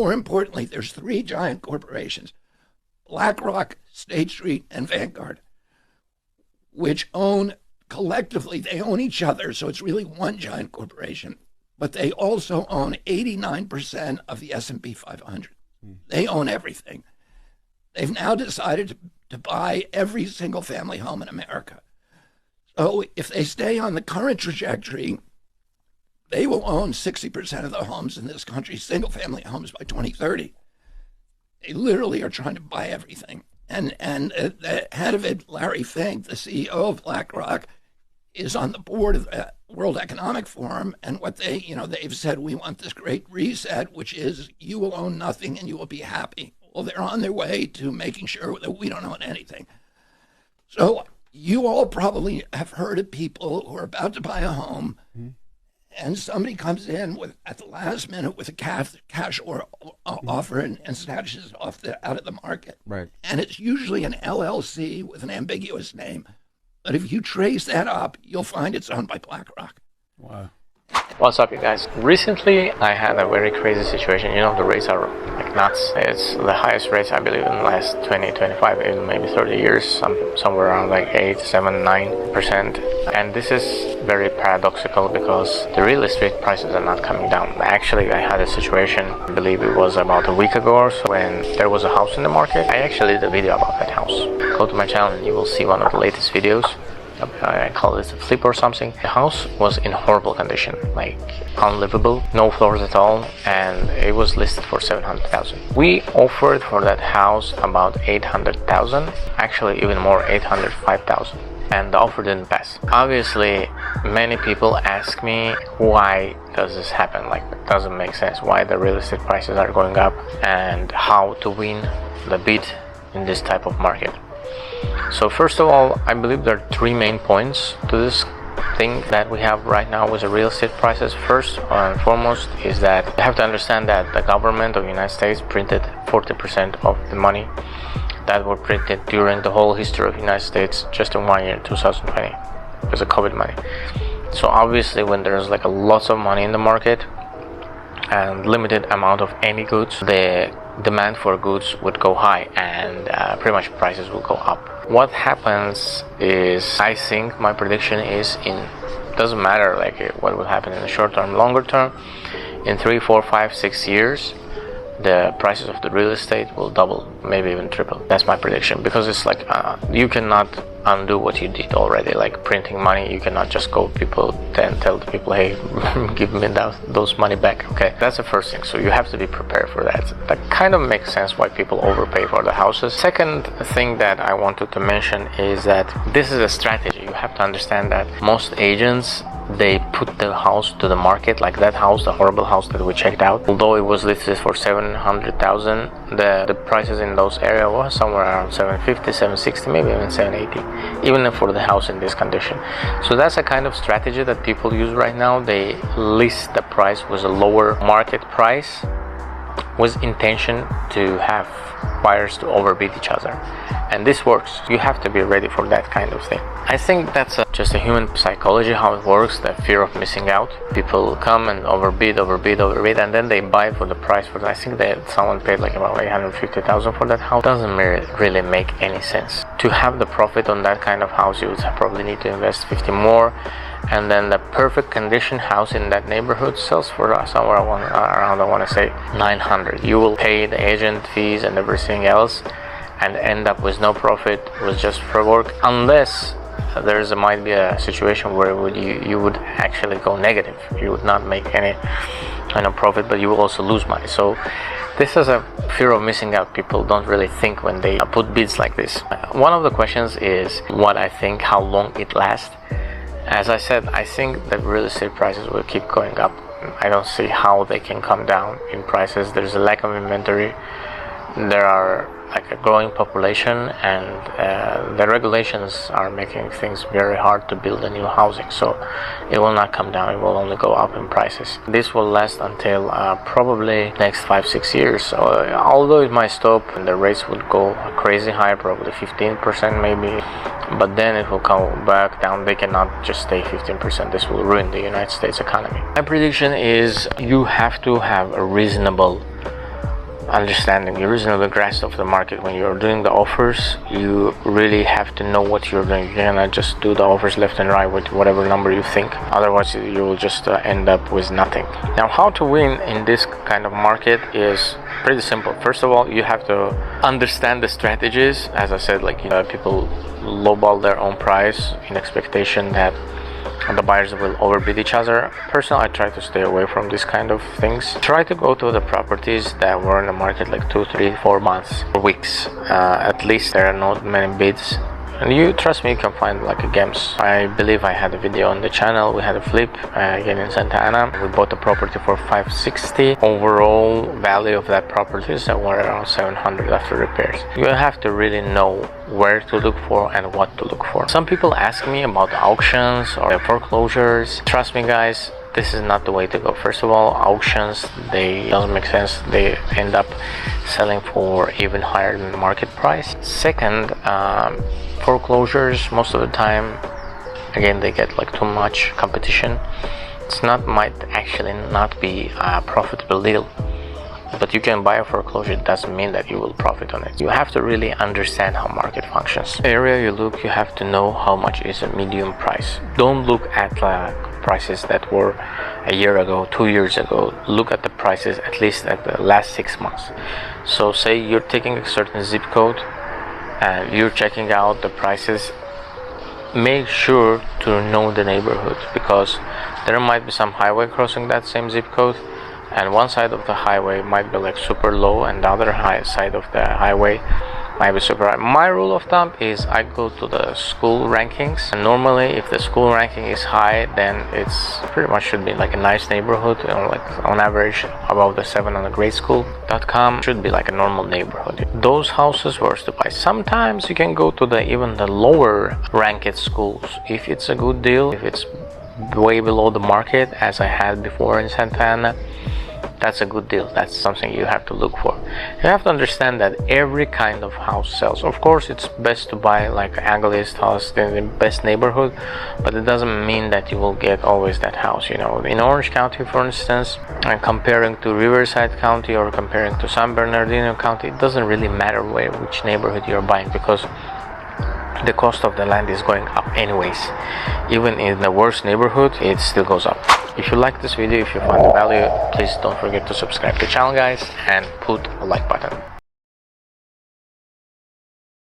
more importantly, there's three giant corporations, BlackRock, State Street, and Vanguard, which own, collectively, they own each other, so it's really one giant corporation, but they also own 89% of the S&P 500. They own everything. They've now decided to buy every single family home in America. So if they stay on the current trajectory, they will own 60% of the homes in this country, single-family homes, by 2030. They literally are trying to buy everything. And the head of it, Larry Fink, the CEO of BlackRock, is on the board of the World Economic Forum. And what they've said, we want this great reset, which is you will own nothing and you will be happy. Well, they're on their way to making sure that we don't own anything. So you all probably have heard of people who are about to buy a home, and somebody comes in at the last minute with a cash or offer and snatches it out of the market. Right. And it's usually an LLC with an ambiguous name. But if you trace that up, you'll find it's owned by BlackRock. Wow. What's up, you guys? Recently, I had a very crazy situation. The rates are like nuts. It's the highest rates, I believe, in the last 20, 25, even maybe 30 years, somewhere around like 8, 7, 9%. And this is very paradoxical because the real estate prices are not coming down. Actually, I had a situation, I believe it was about a week ago or so, when there was a house in the market. I actually did a video about that house. Go to my channel and you will see one of the latest videos. I call this a flip or something. The house was in horrible condition, like unlivable, no floors at all, and it was listed for $700,000. We offered for that house about $800,000, actually even more, $805,000, and the offer didn't pass. Obviously, many people ask me, why does this happen? Like, it doesn't make sense. Why the real estate prices are going up, and how to win the bid in this type of market. So first of all, I believe there are three main points to this thing that we have right now with the real estate prices. First and foremost is that you have to understand that the government of the United States printed 40% of the money that were printed during the whole history of the United States just in 1 year, 2020, because of COVID money. So obviously when there's like a lots of money in the market and limited amount of any goods, the demand for goods would go high and pretty much prices will go up. What happens is, I think my prediction is, doesn't matter like what will happen in the short term, longer term, in 3, 4, 5, 6 years, the prices of the real estate will double, maybe even triple. That's my prediction, because it's like you cannot undo what you did already, like printing money. You cannot just go people and tell the people, hey, give me those money back. Okay, that's the first thing. So you have to be prepared for that. That kind of makes sense why people overpay for the houses. Second thing that I wanted to mention is that this is a strategy. You have to understand that most agents, they put the house to the market, like that house, the horrible house that we checked out. Although it was listed for $700,000, the prices in those areas was somewhere around $750, $760, maybe even $780, even for the house in this condition. So that's a kind of strategy that people use right now. They list the price with a lower market price with intention to have buyers to overbid each other, and this works. You have to be ready for that kind of thing. I think that's just a human psychology, how it works, the fear of missing out. People come and overbid, and then they buy for the price. I think that someone paid like about $850,000 for that house. Doesn't really make any sense. To have the profit on that kind of house, you would probably need to invest 50 more, and then the perfect condition house in that neighborhood sells for somewhere around, I want to say, $900. You will pay the agent fees and everything else and end up with no profit, with just for work, unless might be a situation where you would actually go negative. You would not make any kind of profit, but you will also lose money. So this is a fear of missing out. People don't really think when they put bids like this. One of the questions is what I think, how long it lasts. As I said, I think that real estate prices will keep going up. I don't see how they can come down in prices. There's a lack of inventory. There are like a growing population, and the regulations are making things very hard to build a new housing. So it will not come down, it will only go up in prices. This will last until probably next 5-6 years. So, although it might stop and the rates would go crazy high, probably 15% maybe, but then it will come back down. They cannot just stay 15%. This will ruin the United States economy. My prediction is you have to have a reasonable understanding, you reasonably grasp of the market. When you're doing the offers, you really have to know what you're doing. You cannot just do the offers left and right with whatever number you think. Otherwise, you will just end up with nothing. Now, how to win in this kind of market is pretty simple. First of all, you have to understand the strategies. As I said, like, people lowball their own price in expectation that the buyers will overbid each other. Personally, I try to stay away from this kind of things. Try to go to the properties that were in the market like 2, 3, 4 months or weeks. At least there are not many bids. And you trust me, you can find like a gems. I believe I had a video on the channel. We had a flip again in Santa Ana. We bought the property for 560. Overall value of that property is somewhere around 700 after repairs. You have to really know where to look for and what to look for. Some people ask me about auctions or foreclosures. Trust me, guys, this is not the way to go. First of all, auctions, they doesn't make sense. They end up selling for even higher than the market price. Second, foreclosures, most of the time, again, they get like too much competition. Might actually not be a profitable deal. But you can buy a foreclosure, it doesn't mean that you will profit on it. You have to really understand how market functions. The area you look, you have to know how much is a medium price. Don't look at prices that were a year ago, 2 years ago. Look at the prices at least at the last 6 months. So say you're taking a certain zip code and you're checking out the prices. Make sure to know the neighborhood, because there might be some highway crossing that same zip code, and one side of the highway might be like super low and the other side of the highway might be super high. My rule of thumb is I go to the school rankings, and normally if the school ranking is high, then it's pretty much should be like a nice neighborhood, like on average above the 7 on the gradeschool.com should be like a normal neighborhood. Those houses worth to buy. Sometimes you can go to even the lower ranked schools if it's a good deal, if it's way below the market, as I had before in Santa Ana. That's a good deal. That's something you have to look for. You have to understand that every kind of house sells. Of course, it's best to buy like ugliest house in the best neighborhood, but it doesn't mean that you will get always that house. In Orange County, for instance, and comparing to Riverside County or comparing to San Bernardino County, it doesn't really matter which neighborhood you're buying, because the cost of the land is going up anyways. Even in the worst neighborhood, it still goes up. If you like this video, if you find the value, please don't forget to subscribe to the channel, guys, and put a like button.